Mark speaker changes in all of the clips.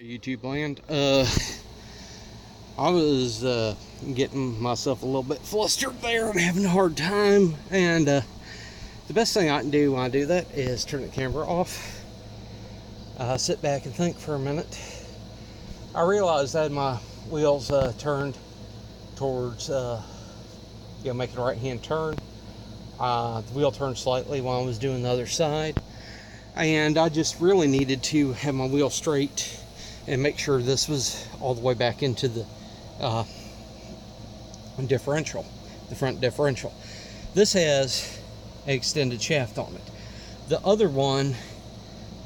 Speaker 1: YouTube land. I was getting myself a little bit flustered there and having a hard time, and the best thing I can do when I do that is turn the camera off, sit back and think for a minute. I realized I had my wheels turned towards making a right hand turn. The wheel turned slightly while I was doing the other side, and I just really needed to have my wheel straight and make sure this was all the way back into the differential, the front differential. This has an extended shaft on it. The other one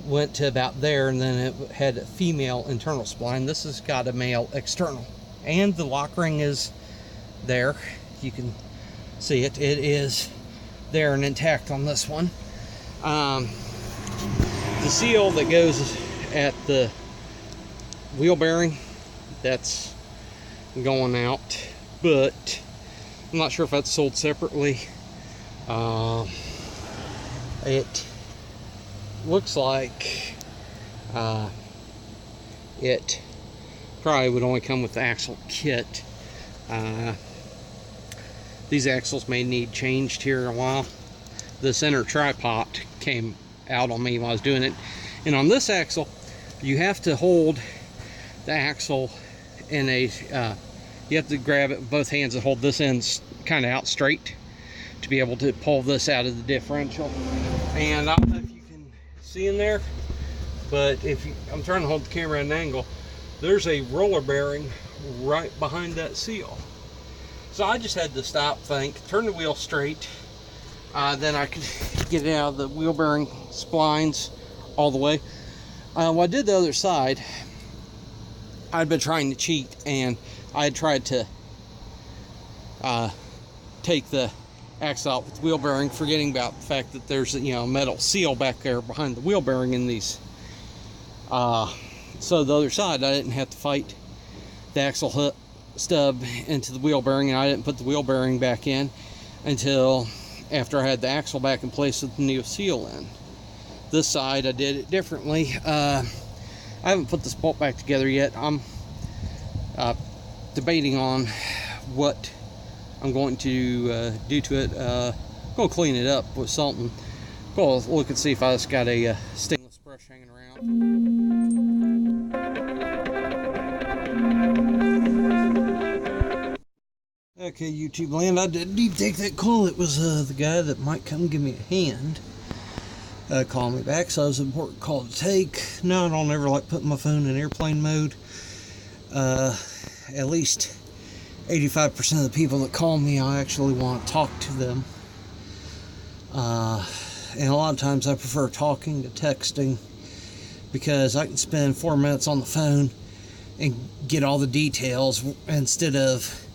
Speaker 1: went to about there, and then it had a female internal spline. This has got a male external, and the lock ring is there. You can see it. It is there and intact on this one. The seal that goes at the wheel bearing, that's going out, but I'm not sure if that's sold separately. It looks like it probably would only come with the axle kit. These axles may need changed here in a while. The center tripod came out on me while I was doing it, and on this axle you have to hold the axle in a you have to grab it with both hands and hold this end kind of out straight to be able to pull this out of the differential. And I don't know if you can see in there, but I'm trying to hold the camera at an angle, there's a roller bearing right behind that seal. So I just had to stop, think, turn the wheel straight, then I could get it out of the wheel bearing splines all the way. When I did the other side, I'd been trying to cheat, and I had tried to take the axle out with the wheel bearing, forgetting about the fact that there's a metal seal back there behind the wheel bearing in these. So the other side, I didn't have to fight the axle stub into the wheel bearing, and I didn't put the wheel bearing back in until after I had the axle back in place with the new seal in. This side I did it differently. I haven't put this bolt back together yet. I'm debating on what I'm going to do to it. I'm going to clean it up with something. Go look and see if I just got a stainless brush hanging around. Okay, YouTube land, I did deep take that call. It was the guy that might come give me a hand. Call me back, so it was an important call to take. Now I don't ever like putting my phone in airplane mode. At least 85% of the people that call me, I actually want to talk to them. And a lot of times I prefer talking to texting, because I can spend 4 minutes on the phone and get all the details instead of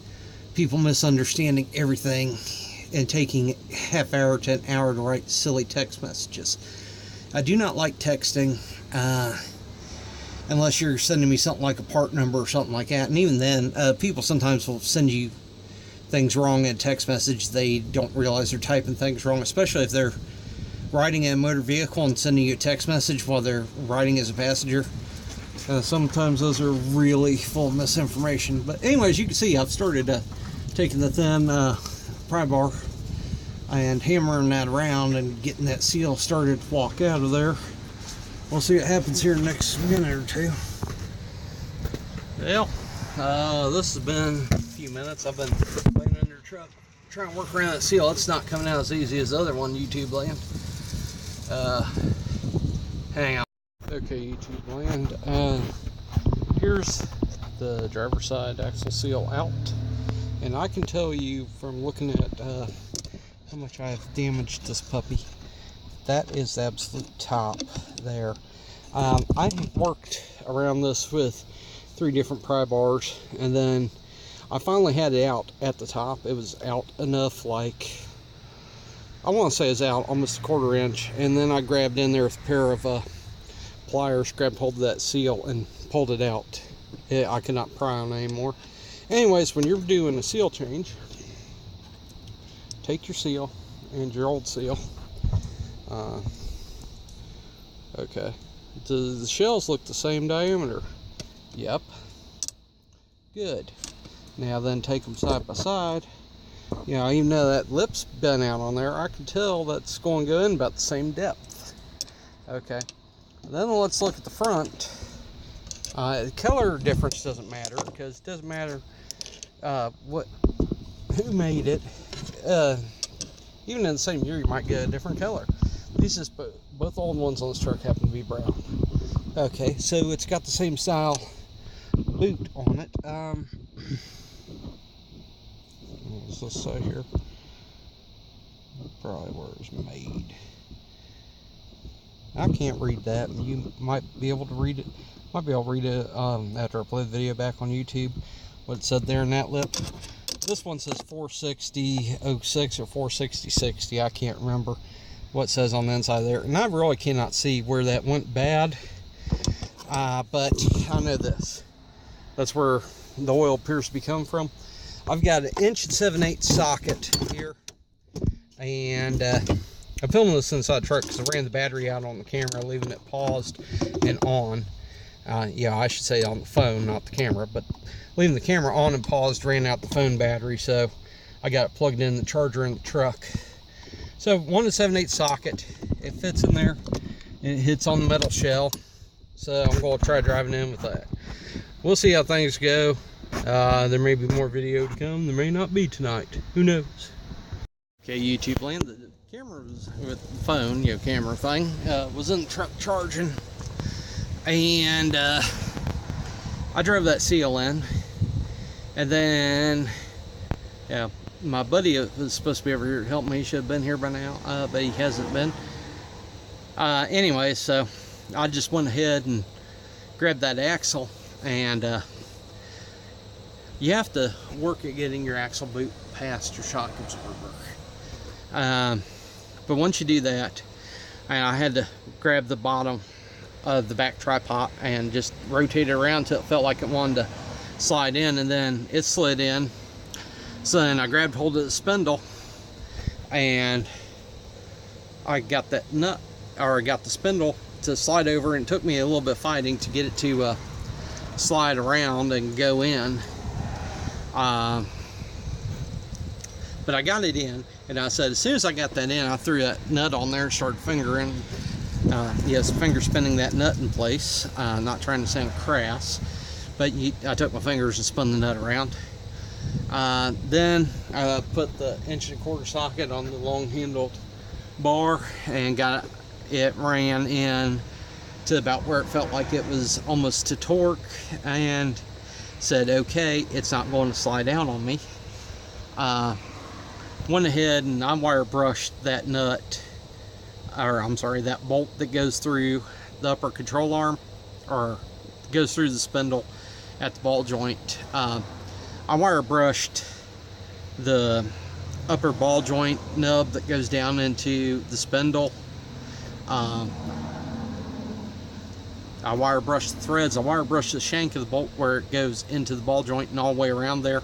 Speaker 1: people misunderstanding everything and taking half hour to an hour to write silly text messages. I do not like texting unless you're sending me something like a part number or something like that, and even then people sometimes will send you things wrong in a text message. They don't realize they're typing things wrong, especially if they're riding in a motor vehicle and sending you a text message while they're riding as a passenger. Sometimes those are really full of misinformation. But anyways, you can see I've started taking the thin pry bar and hammering that around and getting that seal started to walk out of there. We'll see what happens here in the next minute or two. Well, this has been a few minutes. I've been laying under the truck trying to work around that seal. It's not coming out as easy as the other one, YouTube land. Hang on. Okay, YouTube land. Here's the driver's side axle seal out. And I can tell you from looking at how much I've damaged this puppy, that is the absolute top there. I worked around this with 3 different pry bars, and then I finally had it out at the top. It was out enough, like, I want to say it's out almost a 1/4 inch, and then I grabbed in there with a pair of pliers, grabbed hold of that seal and pulled it out. I could not pry on it anymore. Anyways, when you're doing a seal change, take your seal and your old seal. Okay, the shells look the same diameter. Yep. Good. Now then take them side by side. You know, even though that lip's been out on there, I can tell that's going to go in about the same depth. Okay. Then let's look at the front. The color difference doesn't matter, because it doesn't matter who made it. Even in the same year, you might get a different color. These just both old ones on this truck happen to be brown. Okay, so it's got the same style boot on it. What does this say here? Probably where it was made. I can't read that. You might be able to read it. Might be able to read it after I play the video back on YouTube. What it said there in that lip. This one says 460.06 or 460.60. I can't remember what it says on the inside there. And I really cannot see where that went bad. But I know this. That's where the oil appears to be coming from. I've got an 1 7/8" socket here. And I'm filming this inside the truck because I ran the battery out on the camera, leaving it paused and on. Yeah, I should say on the phone, not the camera, but leaving the camera on and paused, ran out the phone battery, so I got it plugged in the charger in the truck. So 1 7/8" socket, it fits in there, and it hits on the metal shell, so I'm going to try driving in with that. We'll see how things go. There may be more video to come, there may not be tonight, who knows. Okay, YouTube land, the camera was with the phone, camera thing, was in the truck charging. And I drove that seal in, and then my buddy was supposed to be over here to help me. He should have been here by now, but he hasn't been. Anyway, so I just went ahead and grabbed that axle, and you have to work at getting your axle boot past your shock absorber. But once you do that, I had to grab the bottom of the back tripod and just rotate it around until it felt like it wanted to slide in, and then it slid in. So then I grabbed hold of the spindle, and I got that nut, or I got the spindle to slide over, and it took me a little bit of fighting to get it to slide around and go in. But I got it in, and I said as soon as I got that in, I threw that nut on there and started fingering. Yes, finger spinning that nut in place. Not trying to sound crass, but I took my fingers and spun the nut around. Then I put the 1 1/4" socket on the long handled bar and got it ran in to about where it felt like it was almost to torque, and said, okay, it's not going to slide down on me. Went ahead and I wire brushed that nut, or I'm sorry, that bolt that goes through the upper control arm, or goes through the spindle at the ball joint. I wire brushed the upper ball joint nub that goes down into the spindle. I wire brushed the threads. I wire brushed the shank of the bolt where it goes into the ball joint and all the way around there.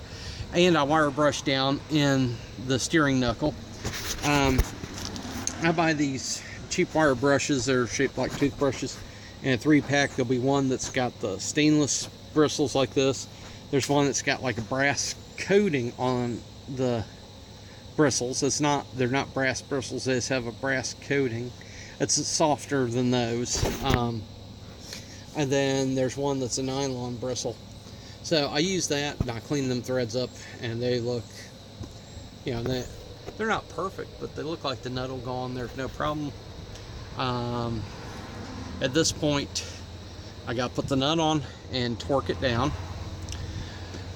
Speaker 1: And I wire brushed down in the steering knuckle. I buy these cheap wire brushes. They're shaped like toothbrushes. In a 3-pack, there'll be one that's got the stainless bristles like this. There's one that's got like a brass coating on the bristles. They're not brass bristles. They just have a brass coating. It's softer than those. And then there's one that's a nylon bristle. So I use that and I clean them threads up, and they look, they're not perfect, but they look like the nut will go on. There's no problem. At this point, I got to put the nut on and torque it down.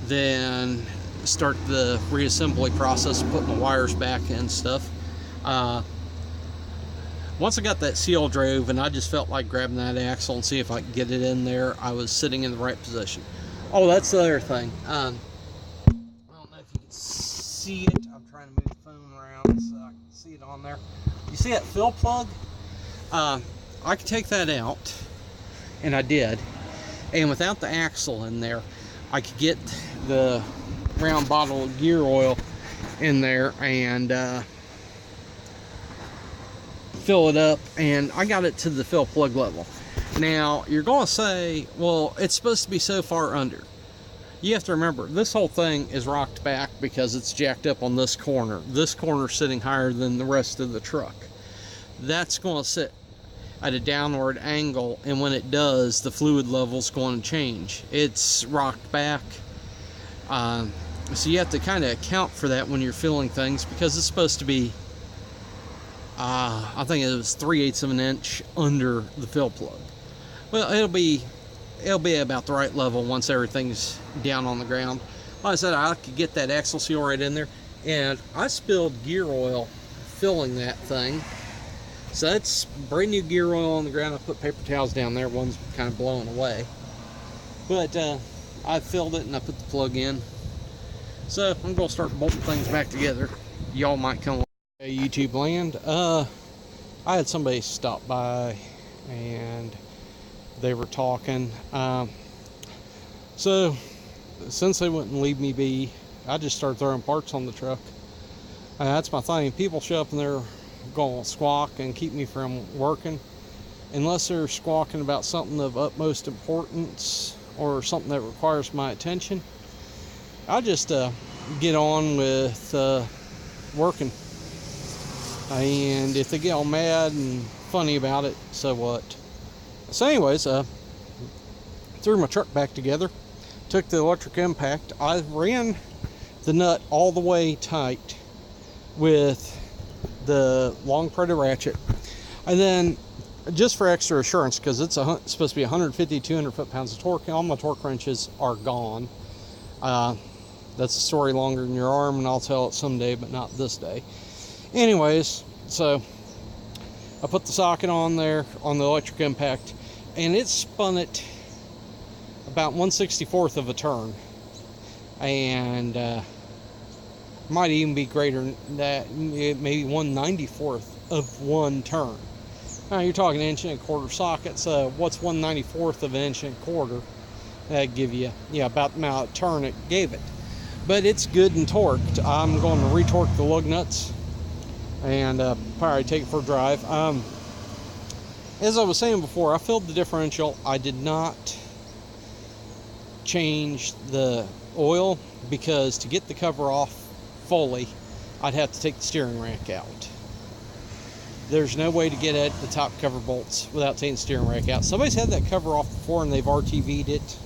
Speaker 1: Then start the reassembly process, put my wires back and stuff. Once I got that seal drove and I just felt like grabbing that axle and see if I could get it in there, I was sitting in the right position. Oh, that's the other thing. I don't know if you can see it. I'm trying to move the phone around so I can see it on there. You see that fill plug? I could take that out, and I did. And without the axle in there, I could get the round bottle of gear oil in there and fill it up, and I got it to the fill plug level. Now, you're going to say, well, it's supposed to be so far under. You have to remember, this whole thing is rocked back because it's jacked up on this corner. This corner is sitting higher than the rest of the truck. That's going to sit at a downward angle, and when it does, the fluid level is going to change. It's rocked back. So you have to kind of account for that when you're filling things, because it's supposed to be, I think it was 3/8 of an inch under the fill plug. Well, it'll be about the right level once everything's down on the ground. Like I said, I could get that axle seal right in there, and I spilled gear oil filling that thing. So that's brand new gear oil on the ground. I put paper towels down there. One's kind of blowing away. But I filled it and I put the plug in. So I'm going to start bolting things back together. Y'all might come YouTube land. I had somebody stop by and they were talking. So since they wouldn't leave me be, I just started throwing parts on the truck. That's my thing. People show up and they're going to squawk and keep me from working, unless they're squawking about something of utmost importance or something that requires my attention. I just get on with working, and if they get all mad and funny about it, so what? So anyways, threw my truck back together, took the electric impact. I ran the nut all the way tight with the long threaded ratchet, and then just for extra assurance, because it's supposed to be 150 200 foot-pounds of torque, all my torque wrenches are gone. That's a story longer than your arm, and I'll tell it someday, but not this day. Anyways, so I put the socket on there on the electric impact, and it spun it about 1/64th of a turn, and might even be greater than that, maybe 1/94th of one turn. Now you're talking an 1 1/4 socket, so what's 1/94th of an 1 1/4? That'd give you, about the amount of turn it gave it. But it's good and torqued. I'm going to retorque the lug nuts and probably take it for a drive. As I was saying before, I filled the differential. I did not change the oil because to get the cover off fully, I'd have to take the steering rack out. There's no way to get at the top cover bolts without taking the steering rack out. Somebody's had that cover off before and they've RTV'd it,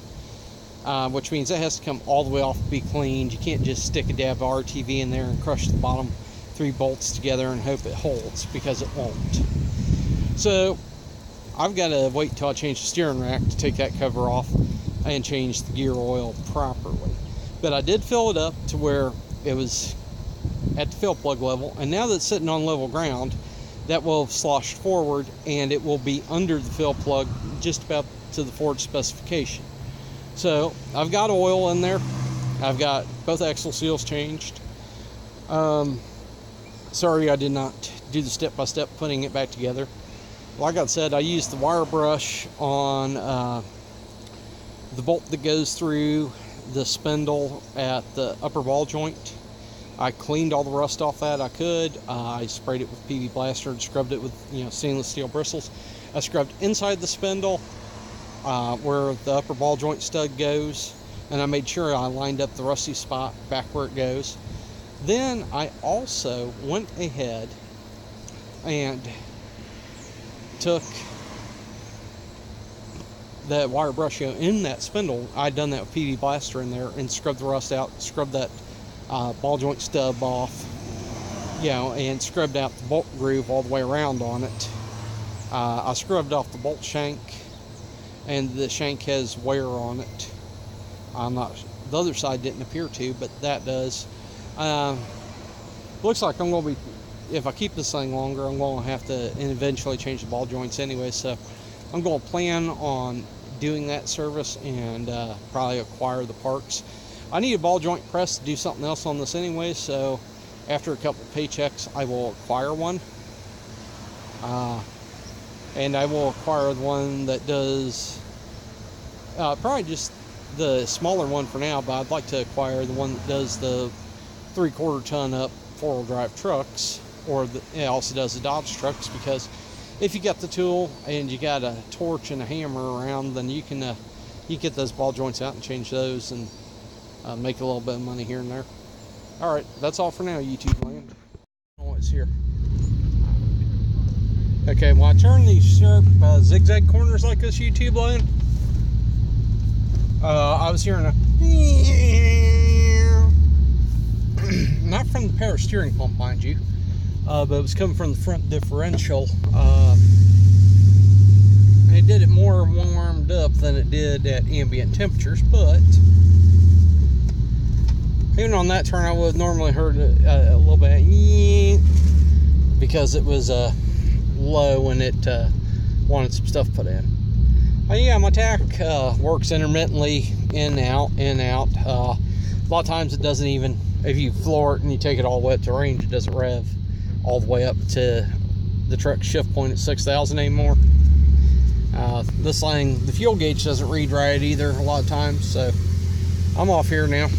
Speaker 1: which means it has to come all the way off to be cleaned. You can't just stick a dab of RTV in there and crush the bottom 3 bolts together and hope it holds, because it won't. So I've got to wait until I change the steering rack to take that cover off and change the gear oil properly. But I did fill it up to where it was at the fill plug level, and now that it's sitting on level ground, that will have sloshed forward and it will be under the fill plug just about to the Ford specification. So I've got oil in there. I've got both axle seals changed. Sorry I did not do the step-by-step putting it back together. Like I said, I used the wire brush on the bolt that goes through the spindle at the upper ball joint. I cleaned all the rust off that I could. I sprayed it with PV Blaster and scrubbed it with stainless steel bristles. I scrubbed inside the spindle where the upper ball joint stud goes, and I made sure I lined up the rusty spot back where it goes. Then I also went ahead and took that wire brush in that spindle. I'd done that with PV Blaster in there and scrubbed the rust out, scrubbed that ball joint stub off, and scrubbed out the bolt groove all the way around on it. I scrubbed off the bolt shank, and the shank has wear on it. The other side didn't appear to, but that does. Looks like I'm going to be, if I keep this thing longer, I'm going to have to eventually change the ball joints anyway, so I'm going to plan on doing that service and probably acquire the parts. I need a ball joint press to do something else on this anyway, so after a couple paychecks I will acquire one, and I will acquire the one that does probably just the smaller one for now, but I'd like to acquire the one that does the 3/4 ton up 4-wheel drive trucks, or it also does the Dodge trucks, because if you got the tool and you got a torch and a hammer around, then you can get those ball joints out and change those and make a little bit of money here and there. All right, that's all for now, YouTube land. Oh, it's here. Okay, well, I turn these sharp zigzag corners like this, YouTube land. I was hearing a not from the power steering pump, mind you, but it was coming from the front differential. It did it more warmed up than it did at ambient temperatures, but even on that turn, I would have normally heard a little bit because it was low and it wanted some stuff put in. Yeah, my tach works intermittently, in, out, in, out. A lot of times it doesn't even, if you floor it and you take it all the way up to range, it doesn't rev all the way up to the truck shift point at 6,000 anymore. This thing, the fuel gauge doesn't read right either a lot of times, so I'm off here now.